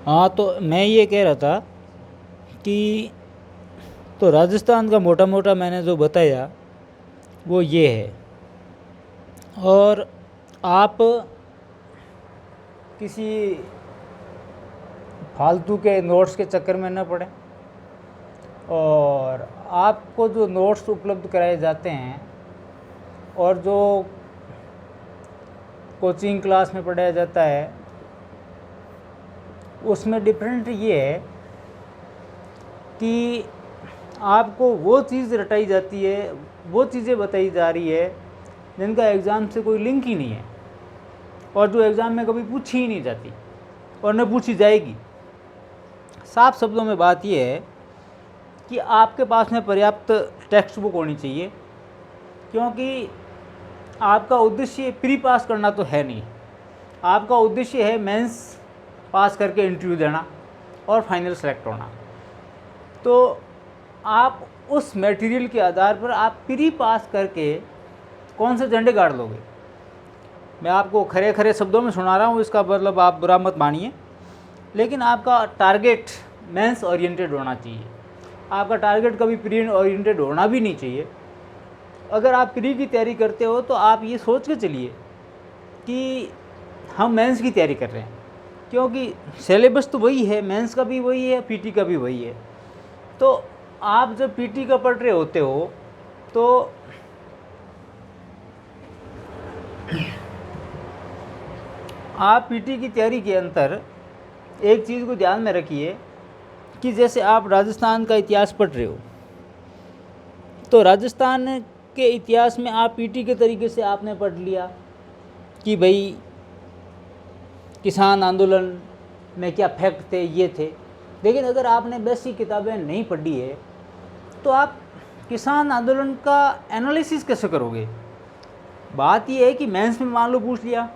हाँ, तो मैं ये कह रहा था कि तो राजस्थान का मोटा मोटा मैंने जो बताया वो ये है। और आप किसी फालतू के नोट्स के चक्कर में न पड़े, और आपको जो नोट्स उपलब्ध कराए जाते हैं और जो कोचिंग क्लास में पढ़ाया जाता है उसमें डिफरेंट ये है कि आपको वो चीज़ रटाई जाती है, वो चीज़ें बताई जा रही है जिनका एग्ज़ाम से कोई लिंक ही नहीं है, और जो एग्ज़ाम में कभी पूछी ही नहीं जाती और न पूछी जाएगी। साफ शब्दों में बात यह है कि आपके पास में पर्याप्त टेक्स्ट बुक होनी चाहिए, क्योंकि आपका उद्देश्य प्री पास करना तो है नहीं। आपका उद्देश्य है मेंस पास करके इंटरव्यू देना और फाइनल सेलेक्ट होना। तो आप उस मटेरियल के आधार पर आप प्री पास करके कौन से झंडे गाड़ लोगे। मैं आपको खरे खरे शब्दों में सुना रहा हूँ, इसका मतलब आप बुरा मत मानिए, लेकिन आपका टारगेट मेंस ओरिएंटेड होना चाहिए। आपका टारगेट कभी प्री ओरिएंटेड होना भी नहीं चाहिए। अगर आप प्री की तैयारी करते हो तो आप ये सोच के चलिए कि हम मेंस की तैयारी कर रहे हैं, क्योंकि सिलेबस तो वही है, मेंस का भी वही है, पीटी का भी वही है। तो आप जब पीटी का पढ़ रहे होते हो तो आप पीटी की तैयारी के अंदर एक चीज़ को ध्यान में रखिए कि जैसे आप राजस्थान का इतिहास पढ़ रहे हो, तो राजस्थान के इतिहास में आप पीटी के तरीके से आपने पढ़ लिया कि भाई किसान आंदोलन में क्या फैक्ट थे, ये थे। लेकिन अगर आपने बेसिक किताबें नहीं पढ़ी है तो आप किसान आंदोलन का एनालिसिस कैसे करोगे। बात ये है कि मेंस में मान लो पूछ लिया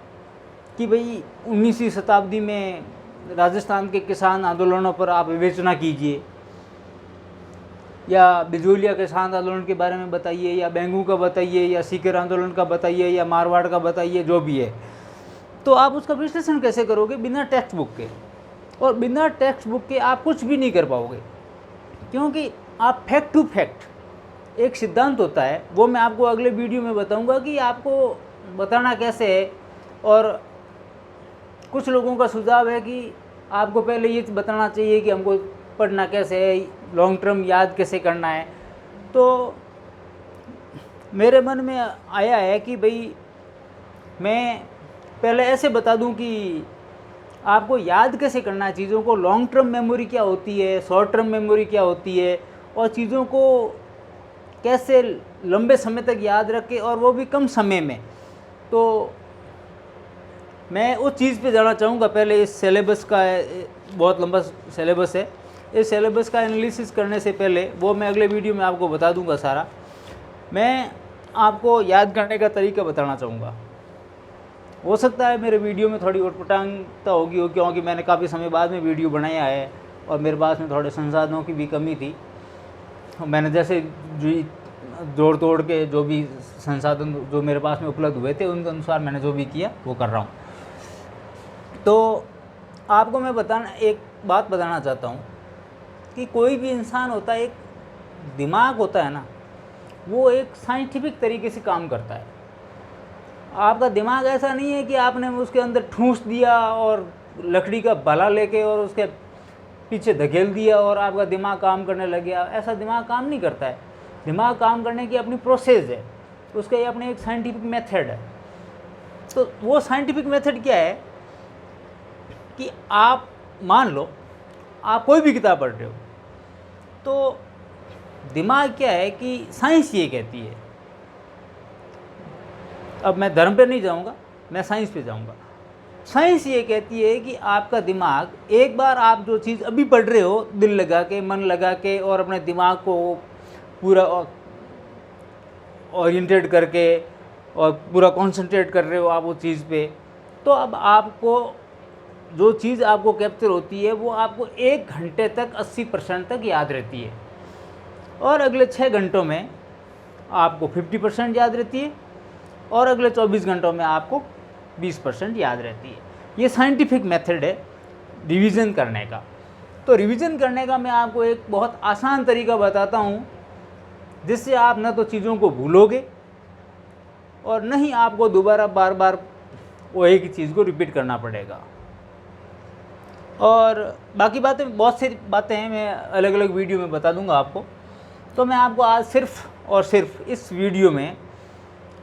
कि भाई 19वीं शताब्दी में राजस्थान के किसान आंदोलनों पर आप विवेचना कीजिए, या बिजोलिया किसान आंदोलन के बारे में बताइए, या बेंगू का बताइए, या सीकर आंदोलन का बताइए, या मारवाड़ का बताइए, जो भी है। तो आप उसका विश्लेषण कैसे करोगे बिना टेक्स्ट बुक के। और बिना टेक्स्ट बुक के आप कुछ भी नहीं कर पाओगे, क्योंकि आप फैक्ट टू फैक्ट एक सिद्धांत होता है, वो मैं आपको अगले वीडियो में बताऊंगा कि आपको बताना कैसे है। और कुछ लोगों का सुझाव है कि आपको पहले ये बताना चाहिए कि हमको पढ़ना कैसे है, लॉन्ग टर्म याद कैसे करना है। तो मेरे मन में आया है कि भाई मैं पहले ऐसे बता दूं कि आपको याद कैसे करना है चीज़ों को, लॉन्ग टर्म मेमोरी क्या होती है, शॉर्ट टर्म मेमोरी क्या होती है, और चीज़ों को कैसे लंबे समय तक याद रखें, और वो भी कम समय में। तो मैं उस चीज़ पे जाना चाहूँगा। पहले इस सिलेबस का बहुत लंबा सिलेबस है, इस सिलेबस का एनालिसिस करने से पहले वो मैं अगले वीडियो में आपको बता दूंगा सारा। मैं आपको याद करने का तरीका बताना चाहूँगा। हो सकता है मेरे वीडियो में थोड़ी उटपटांगता होगी हो, क्योंकि मैंने काफ़ी समय बाद में वीडियो बनाया है और मेरे पास में थोड़े संसाधनों की भी कमी थी। मैंने जैसे जोड़ तोड़ के जो भी संसाधन जो मेरे पास में उपलब्ध हुए थे उनके अनुसार मैंने जो भी किया वो कर रहा हूँ। तो आपको मैं एक बात बताना चाहता हूँ कि कोई भी इंसान होता है, एक दिमाग होता है ना, वो एक साइंटिफिक तरीके से काम करता है। आपका दिमाग ऐसा नहीं है कि आपने उसके अंदर ठूंस दिया और लकड़ी का भला लेके और उसके पीछे धकेल दिया और आपका दिमाग काम करने लग गया। ऐसा दिमाग काम नहीं करता है। दिमाग काम करने की अपनी प्रोसेस है, उसका ये अपने एक साइंटिफिक मेथड है। तो वो साइंटिफिक मेथड क्या है कि आप मान लो आप कोई भी किताब पढ़ रहे हो, तो दिमाग क्या है कि साइंस ये कहती है, अब मैं धर्म पे नहीं जाऊंगा, मैं साइंस पे जाऊंगा। साइंस ये कहती है कि आपका दिमाग एक बार आप जो चीज़ अभी पढ़ रहे हो दिल लगा के, मन लगा के, और अपने दिमाग को पूरा ओरिएंटेड करके और पूरा कंसंट्रेट कर रहे हो आप उस चीज़ पे, तो अब आपको जो चीज़ आपको कैप्चर होती है वो आपको 1 घंटे तक 80% तक याद रहती है, और अगले 6 घंटों में आपको 50% याद रहती है, और अगले 24 घंटों में आपको 20% याद रहती है। ये साइंटिफिक मेथड है रिवीजन करने का। तो रिवीजन करने का मैं आपको एक बहुत आसान तरीका बताता हूँ, जिससे आप न तो चीज़ों को भूलोगे और न ही आपको दोबारा बार बार वो एक ही चीज़ को रिपीट करना पड़ेगा। और बाकी बातें, बहुत सी बातें हैं, मैं अलग अलग वीडियो में बता दूंगा आपको। तो मैं आपको आज सिर्फ और सिर्फ इस वीडियो में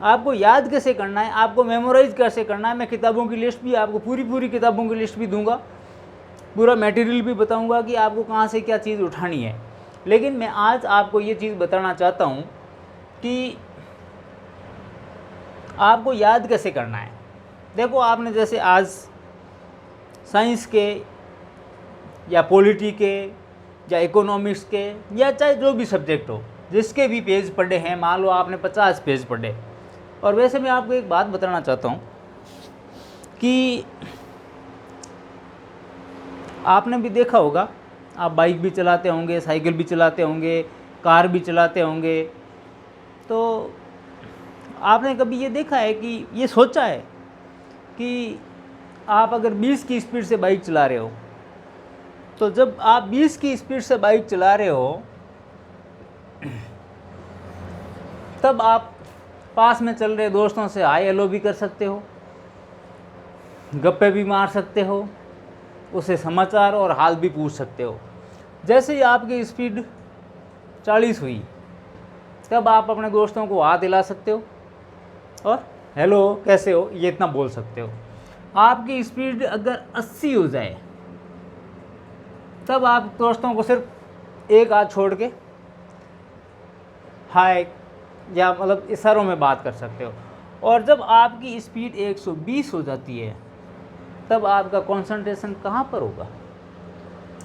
आपको याद कैसे करना है, आपको मेमोराइज कैसे करना है, मैं किताबों की लिस्ट भी आपको पूरी किताबों की लिस्ट भी दूंगा, पूरा मटेरियल भी बताऊंगा कि आपको कहाँ से क्या चीज़ उठानी है। लेकिन मैं आज आपको ये चीज़ बताना चाहता हूँ कि आपको याद कैसे करना है। देखो, आपने जैसे आज साइंस के या पॉलिटी के या इकोनॉमिक्स के या चाहे जो भी सब्जेक्ट हो, जिसके भी पेज पढ़े हैं, मान लो आपने 50 पेज पढ़े। और वैसे मैं आपको एक बात बताना चाहता हूँ कि आपने भी देखा होगा, आप बाइक भी चलाते होंगे, साइकिल भी चलाते होंगे, कार भी चलाते होंगे, तो आपने कभी ये देखा है कि ये सोचा है कि आप अगर 20 की स्पीड से बाइक चला रहे हो, तो जब आप 20 की स्पीड से बाइक चला रहे हो तब आप पास में चल रहे दोस्तों से हाय हेलो भी कर सकते हो, गप्पे भी मार सकते हो, उसे समाचार और हाल भी पूछ सकते हो। जैसे ही आपकी स्पीड 40 हुई, तब आप अपने दोस्तों को हाथ हिला सकते हो और हेलो कैसे हो ये इतना बोल सकते हो। आपकी स्पीड अगर 80 हो जाए, तब आप दोस्तों को सिर्फ एक हाथ छोड़ के हाय या मतलब इशारों में बात कर सकते हो। और जब आपकी स्पीड 120 हो जाती है, तब आपका कंसंट्रेशन कहाँ पर होगा,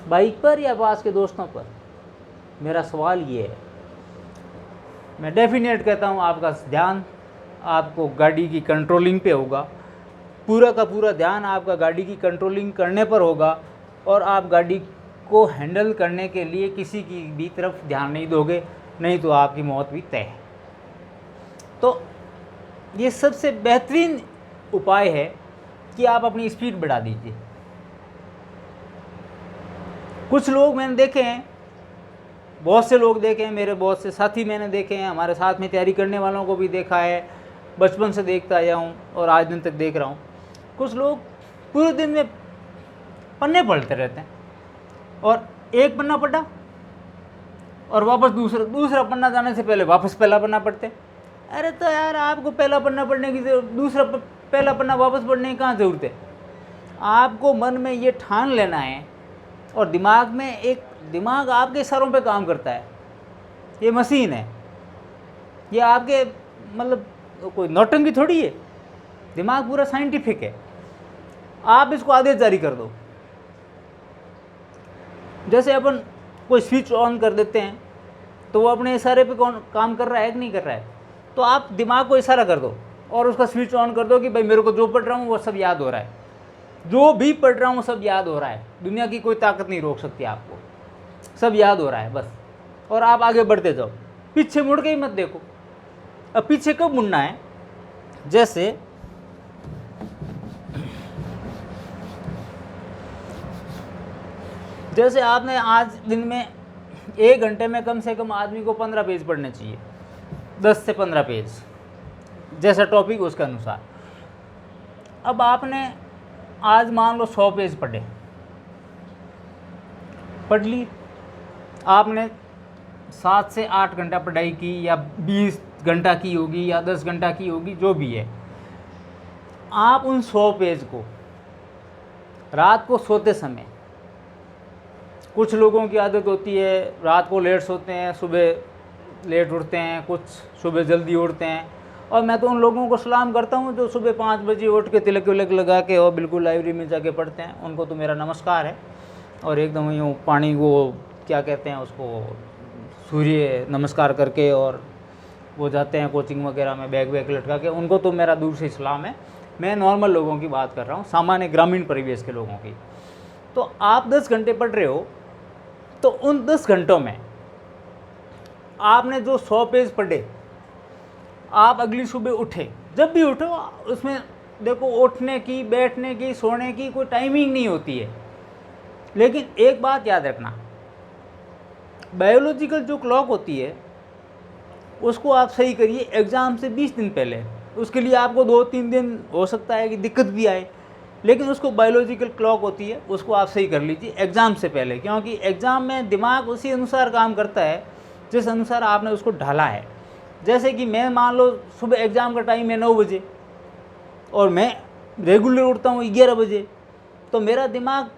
बाइक पर या पास के दोस्तों पर? मेरा सवाल ये है। मैं डेफिनेट कहता हूँ आपका ध्यान आपको गाड़ी की कंट्रोलिंग पे होगा, पूरा का पूरा ध्यान आपका गाड़ी की कंट्रोलिंग करने पर होगा, और आप गाड़ी को हैंडल करने के लिए किसी की भी तरफ ध्यान नहीं दोगे, नहीं तो आपकी मौत भी तय है। तो ये सबसे बेहतरीन उपाय है कि आप अपनी स्पीड बढ़ा दीजिए। कुछ लोग मैंने देखे हैं, बहुत से लोग देखे हैं, मेरे बहुत से साथी मैंने देखे हैं, हमारे साथ में तैयारी करने वालों को भी देखा है, बचपन से देखता आया हूँ और आज दिन तक देख रहा हूँ। कुछ लोग पूरे दिन में पन्ने पढ़ते रहते हैं, और एक पन्ना पढ़ा और वापस दूसरा पन्ना जाने से पहले वापस पहला पन्ना पढ़ते। अरे तो यार, आपको पहला पन्ना पढ़ने की पहला पन्ना वापस पढ़ने की कहाँ ज़रूरत है? आपको मन में ये ठान लेना है, और दिमाग आपके इशारों पे काम करता है, ये मशीन है, ये आपके मतलब कोई नौटंकी थोड़ी है, दिमाग पूरा साइंटिफिक है। आप इसको आदेश जारी कर दो। जैसे अपन कोई स्विच ऑन कर देते हैं, तो वो अपने इशारे पे कौन काम कर रहा है कि नहीं कर रहा है? तो आप दिमाग को इशारा कर दो और उसका स्विच ऑन कर दो कि भाई मेरे को जो पढ़ रहा हूँ वो सब याद हो रहा है, जो भी पढ़ रहा हूँ सब याद हो रहा है, दुनिया की कोई ताकत नहीं रोक सकती आपको, सब याद हो रहा है बस। और आप आगे बढ़ते जाओ, पीछे मुड़ के ही मत देखो। अब पीछे कब मुड़ना है? जैसे आपने आज दिन में 1 घंटे में कम से कम आदमी को 15 पेज पढ़ने चाहिए, 10 से 15 पेज, जैसा टॉपिक उसके अनुसार। अब आपने आज मान लो 100 पेज पढ़ ली, आपने 7 से 8 घंटा पढ़ाई की, या 20 घंटा की होगी, या 10 घंटा की होगी, जो भी है। आप उन 100 पेज को रात को सोते समय, कुछ लोगों की आदत होती है रात को लेट सोते हैं, सुबह लेट उठते हैं, कुछ सुबह जल्दी उठते हैं, और मैं तो उन लोगों को सलाम करता हूँ जो सुबह 5 बजे उठ के तिलक विलक लगा के और बिल्कुल लाइब्रेरी में जाके पढ़ते हैं, उनको तो मेरा नमस्कार है। और एकदम यूँ पानी को क्या कहते हैं उसको, सूर्य नमस्कार करके और वो जाते हैं कोचिंग वगैरह में बैग वैग लटका के, उनको तो मेरा दूर से सलाम है। मैं नॉर्मल लोगों की बात कर रहा हूँ, सामान्य ग्रामीण परिवेश के लोगों की। तो आप 10 घंटे पढ़ रहे हो, तो उन 10 घंटों में आपने जो 100 पेज पढ़े, आप अगली सुबह उठे, जब भी उठो उसमें देखो, उठने की, बैठने की, सोने की कोई टाइमिंग नहीं होती है। लेकिन एक बात याद रखना, बायोलॉजिकल जो क्लॉक होती है उसको आप सही करिए एग्ज़ाम से 20 दिन पहले। उसके लिए आपको 2-3 दिन हो सकता है कि दिक्कत भी आए, लेकिन उसको बायोलॉजिकल क्लॉक होती है उसको आप सही कर लीजिए एग्ज़ाम से पहले, क्योंकि एग्ज़ाम में दिमाग उसी अनुसार काम करता है जिस अनुसार आपने उसको ढाला है। जैसे कि मैं मान लो सुबह एग्ज़ाम का टाइम है 9 बजे और मैं रेगुलर उठता हूँ 11 बजे, तो मेरा दिमाग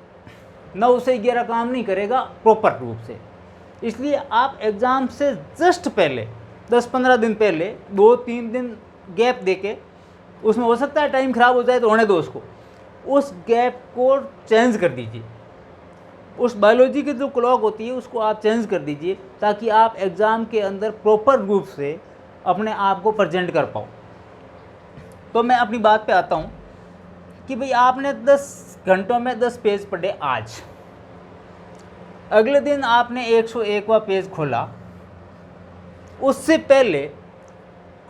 9 से 11 काम नहीं करेगा प्रॉपर रूप से। इसलिए आप एग्ज़ाम से जस्ट पहले 10-15 दिन पहले 2-3 दिन गैप देके, उसमें हो सकता है टाइम ख़राब हो जाए तो होने दो उसको, उस गैप को चेंज कर दीजिए। उस बायोलॉजी की जो क्लॉक होती है उसको आप चेंज कर दीजिए ताकि आप एग्ज़ाम के अंदर प्रॉपर रूप से अपने आप को प्रेजेंट कर पाओ। तो मैं अपनी बात पे आता हूँ कि भाई आपने 10 घंटों में 10 पेज पढ़े आज, अगले दिन आपने 101वां पेज खोला, उससे पहले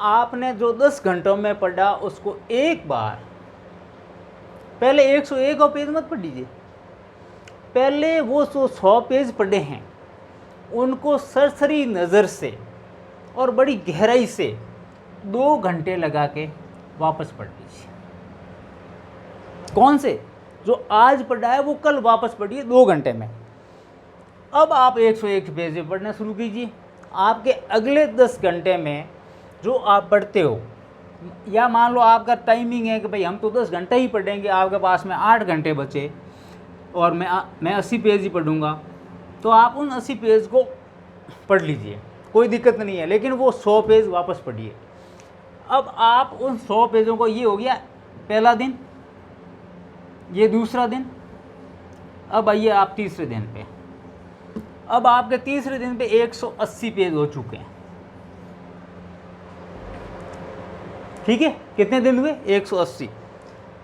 आपने जो 10 घंटों में पढ़ा उसको एक बार, पहले 101वां पेज मत पढ़ लीजिए, पहले वो 100 पेज पढ़े हैं उनको सरसरी नज़र से और बड़ी गहराई से 2 घंटे लगा के वापस पढ़ लीजिए। कौन से? जो आज पढ़ा है वो कल वापस पढ़िए 2 घंटे में। अब आप 101 पेज में पढ़ना शुरू कीजिए। आपके अगले 10 घंटे में जो आप पढ़ते हो, या मान लो आपका टाइमिंग है कि भाई हम तो 10 घंटे ही पढ़ेंगे, आपके पास में 8 घंटे बचे और मैं 80 पेज ही पढ़ूंगा, तो आप उन 80 पेज को पढ़ लीजिए, कोई दिक्कत नहीं है, लेकिन वो 100 पेज वापस पढ़िए। अब आप उन 100 पेजों को, ये हो गया पहला दिन, ये दूसरा दिन, अब आइए आप तीसरे दिन पे। अब आपके तीसरे दिन पे 180 पेज हो चुके हैं, ठीक है। कितने दिन हुए? 180।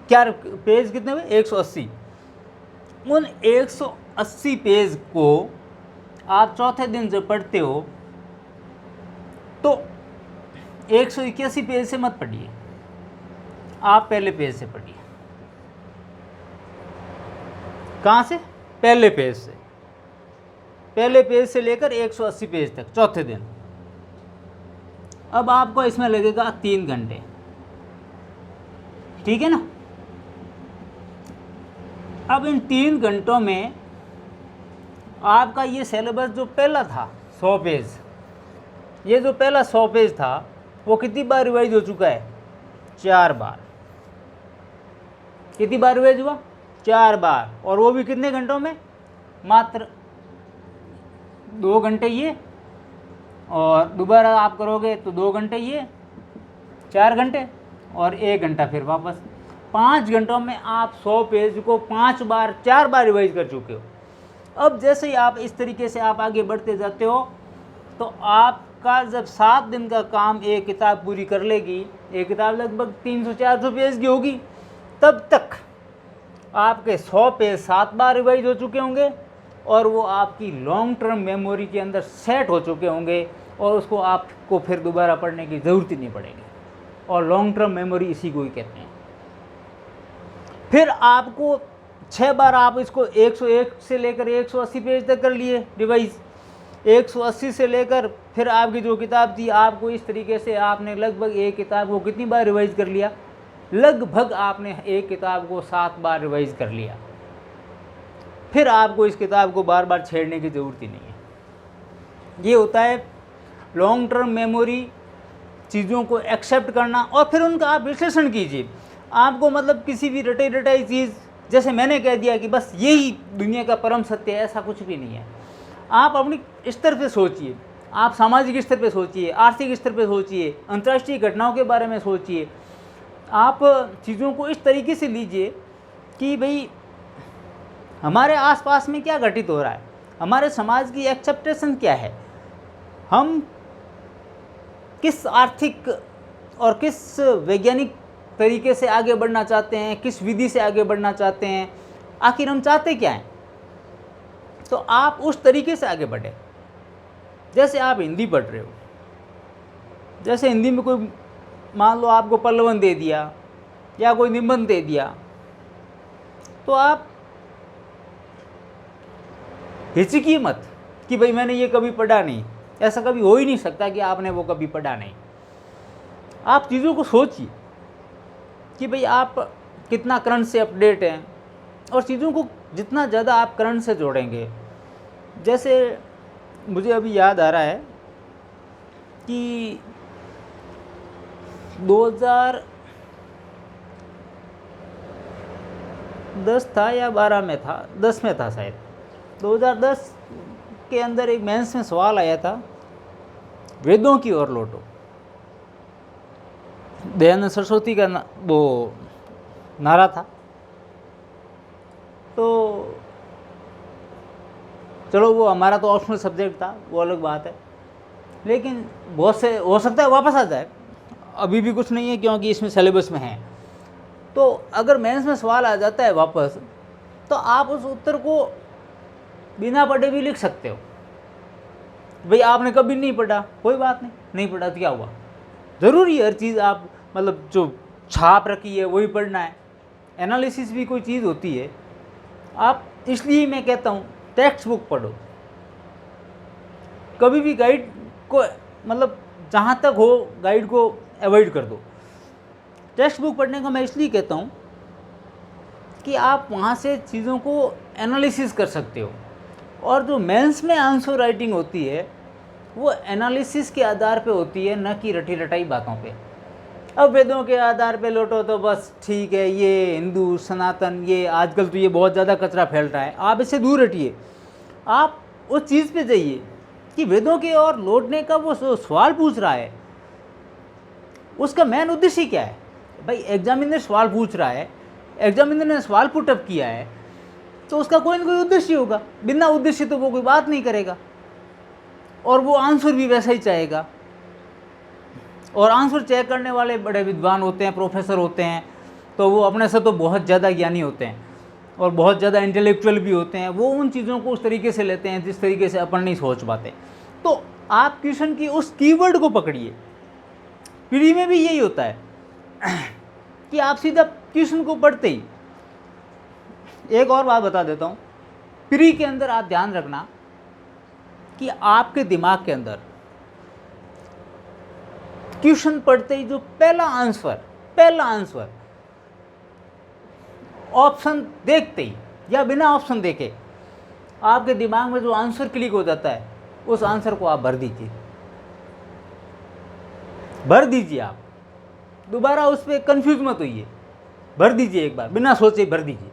क्या पेज कितने हुए? 180। उन 180 पेज को आप चौथे दिन जब पढ़ते हो तो 181 पेज से मत पढ़िए, आप पहले पेज से पढ़िए। कहाँ से? पहले पेज से। पहले पेज से लेकर 180 पेज तक चौथे दिन। अब आपको इसमें लगेगा 3 घंटे, ठीक है ना। अब इन 3 घंटों में आपका ये सिलेबस जो पहला था 100 पेज, ये जो पहला 100 पेज था वो कितनी बार रिवाइज हो चुका है? 4 बार। कितनी बार रिवाइज हुआ? 4 बार। और वो भी कितने घंटों में? मात्र 2 घंटे ये, और दोबारा आप करोगे तो 2 घंटे ये, 4 घंटे और 1 घंटा फिर वापस। 5 घंटों में आप 100 पेज को 4 बार रिवाइज कर चुके हो। अब जैसे ही आप इस तरीके से आप आगे बढ़ते जाते हो तो आपका जब 7 दिन का काम एक किताब पूरी कर लेगी, एक किताब लगभग 300-400 पेज की होगी, तब तक आपके 100 पेज 7 बार रिवाइज हो चुके होंगे और वो आपकी लॉन्ग टर्म मेमोरी के अंदर सेट हो चुके होंगे और उसको आपको फिर दोबारा पढ़ने की ज़रूरत ही नहीं पड़ेगी। और लॉन्ग टर्म मेमोरी इसी को ही कहते हैं। फिर आपको 6 बार आप इसको 101 से लेकर 180 पेज तक कर लिए रिवाइज। 180 से लेकर फिर आपकी जो किताब थी, आपको इस तरीके से आपने लगभग एक किताब को कितनी बार रिवाइज कर लिया? लगभग आपने एक किताब को 7 बार रिवाइज कर लिया। फिर आपको इस किताब को बार बार छेड़ने की ज़रूरत ही नहीं है। ये होता है लॉन्ग टर्म मेमोरी, चीज़ों को एक्सेप्ट करना और फिर उनका आप विश्लेषण कीजिए। आपको मतलब किसी भी रटाई रटाई चीज़, जैसे मैंने कह दिया कि बस यही दुनिया का परम सत्य है, ऐसा कुछ भी नहीं है। आप अपनी स्तर पे सोचिए, आप सामाजिक स्तर पे सोचिए, आर्थिक स्तर पे सोचिए, अंतर्राष्ट्रीय घटनाओं के बारे में सोचिए। आप चीज़ों को इस तरीके से लीजिए कि भाई हमारे आसपास में क्या घटित हो रहा है, हमारे समाज की एक्सेप्टेशन क्या है, हम किस आर्थिक और किस वैज्ञानिक तरीके से आगे बढ़ना चाहते हैं, किस विधि से आगे बढ़ना चाहते हैं, आखिर हम चाहते क्या हैं। तो आप उस तरीके से आगे बढ़े। जैसे आप हिंदी पढ़ रहे हो, जैसे हिंदी में कोई मान लो आपको पल्लवन दे दिया या कोई निबंध दे दिया, तो आप हिचकिए मत कि भाई मैंने ये कभी पढ़ा नहीं। ऐसा कभी हो ही नहीं सकता कि आपने वो कभी पढ़ा नहीं। आप चीज़ों को सोचिए कि भाई आप कितना करंट से अपडेट हैं, और चीज़ों को जितना ज़्यादा आप करंट से जोड़ेंगे। जैसे मुझे अभी याद आ रहा है कि 2010 था या 12 में था, 10 में था शायद। 2010 के अंदर एक मेंस में सवाल आया था, वेदों की ओर लौटो। दयानंद सरस्वती का वो नारा था। तो चलो वो हमारा तो ऑप्शनल सब्जेक्ट था, वो अलग बात है, लेकिन बहुत से हो सकता है वापस आ जाए, अभी भी कुछ नहीं है क्योंकि इसमें सिलेबस में है। तो अगर मेंस में सवाल आ जाता है वापस, तो आप उस उत्तर को बिना पढ़े भी लिख सकते हो। भाई आपने कभी नहीं पढ़ा, कोई बात नहीं, नहीं पढ़ा तो क्या हुआ। ज़रूरी हर चीज़ आप मतलब जो छाप रखी है वही पढ़ना है। एनालिसिस भी कोई चीज़ होती है। आप, इसलिए मैं कहता हूँ टेक्स्ट बुक पढ़ो। कभी भी गाइड को मतलब जहाँ तक हो गाइड को अवॉइड कर दो। टेक्स्ट बुक पढ़ने का मैं इसलिए कहता हूँ कि आप वहाँ से चीज़ों को एनालिसिस कर सकते हो, और जो मेंस में आंसर राइटिंग होती है वो एनालिसिस के आधार पे होती है, न कि रटी रटाई बातों पे। अब वेदों के आधार पे लौटो तो बस ठीक है, ये हिंदू सनातन, ये आजकल तो ये बहुत ज़्यादा कचरा फैल रहा है, आप इससे दूर हटिए। आप उस चीज़ पे जाइए कि वेदों के और लौटने का वो सवाल पूछ रहा है, उसका मेन उद्देश्य क्या है। भाई एग्जामिनर सवाल पूछ रहा है, एग्जामिनर ने सवाल पुटअप किया है, तो उसका कोई ना कोई उद्देश्य होगा। बिना उद्देश्य तो वो कोई बात नहीं करेगा, और वो आंसर भी वैसा ही चाहेगा। और आंसर चेक करने वाले बड़े विद्वान होते हैं, प्रोफेसर होते हैं, तो वो अपने से तो बहुत ज़्यादा ज्ञानी होते हैं और बहुत ज़्यादा इंटेलेक्चुअल भी होते हैं। वो उन चीज़ों को उस तरीके से लेते हैं जिस तरीके से अपन नहीं सोच पाते। तो आप क्वेश्चन की उस कीवर्ड को पकड़िए। प्री में भी यही होता है कि आप सीधा क्वेश्चन को पढ़ते ही। एक और बात बता देता हूँ, प्री के अंदर आप ध्यान रखना कि आपके दिमाग के अंदर क्वेश्चन पढ़ते ही जो पहला आंसर ऑप्शन देखते ही या बिना ऑप्शन देखे आपके दिमाग में जो आंसर क्लिक हो जाता है, उस आंसर को आप भर दीजिए। आप दोबारा उस पर कंफ्यूज मत होइए, भर दीजिए, एक बार बिना सोचे भर दीजिए।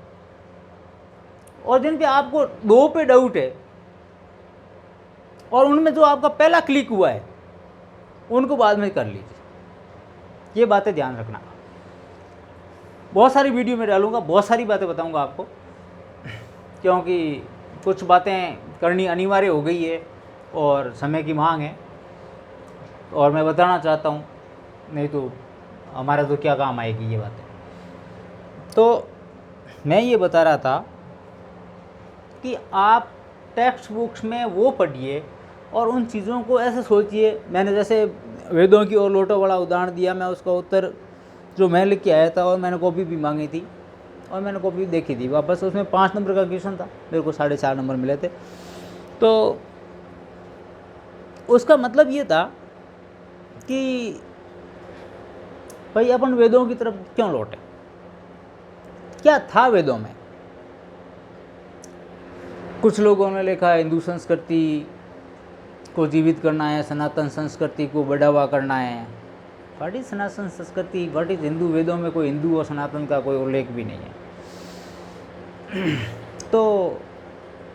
और जिन पे आपको 2 पे डाउट है और उनमें जो आपका पहला क्लिक हुआ है, उनको बाद में कर लीजिए। ये बातें ध्यान रखना। बहुत सारी वीडियो में डालूंगा, बहुत सारी बातें बताऊंगा आपको, क्योंकि कुछ बातें करनी अनिवार्य हो गई है और समय की मांग है, और मैं बताना चाहता हूँ, नहीं तो हमारा तो क्या काम आएगी ये बातें। तो मैं ये बता रहा था कि आप टेक्स्ट बुक्स में वो पढ़िए और उन चीज़ों को ऐसे सोचिए। मैंने जैसे वेदों की ओर लौटो वाला उदाहरण दिया, मैं उसका उत्तर जो मैं लिख के आया था, और मैंने कॉपी भी मांगी थी और मैंने कॉपी देखी थी वापस। उसमें 5 नंबर का क्वेश्चन था, मेरे को 4.5 नंबर मिले थे। तो उसका मतलब ये था कि भाई अपन वेदों की तरफ क्यों लौटे, क्या था वेदों में। कुछ लोगों ने लिखा है हिंदू संस्कृति को जीवित करना है, सनातन संस्कृति को बढ़ावा करना है। व्हाट इज सनातन संस्कृति, व्हाट इज हिंदू। वेदों में कोई हिंदू और सनातन का कोई उल्लेख भी नहीं है। तो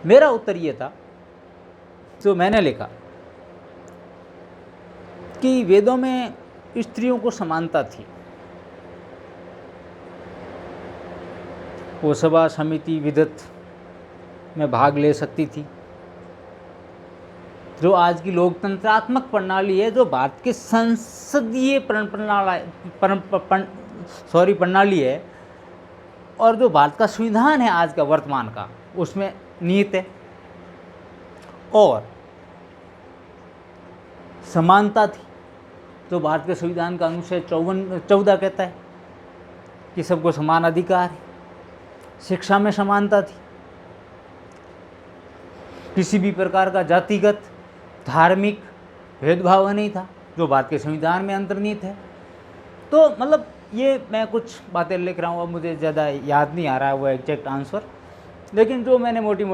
मेरा उत्तर ये था जो मैंने लिखा कि वेदों में स्त्रियों को समानता थी। वो सभा समिति विदत में भाग ले सकती थी। जो आज की लोकतंत्रात्मक प्रणाली है, जो भारत के संसदीय प्रणाली है, और जो भारत का संविधान है आज का वर्तमान का, उसमें निहित है। और समानता थी, जो भारत के संविधान का अनुच्छेद 14 कहता है कि सबको समान अधिकार है। शिक्षा में समानता थी, किसी भी प्रकार का जातिगत धार्मिक भेदभाव नहीं था, जो भारत के संविधान में अंतर्निहित है। तो मतलब ये मैं कुछ बातें लिख रहा हूँ, अब मुझे ज़्यादा याद नहीं आ रहा है वो एग्जैक्ट आंसर, लेकिन जो मैंने मोटी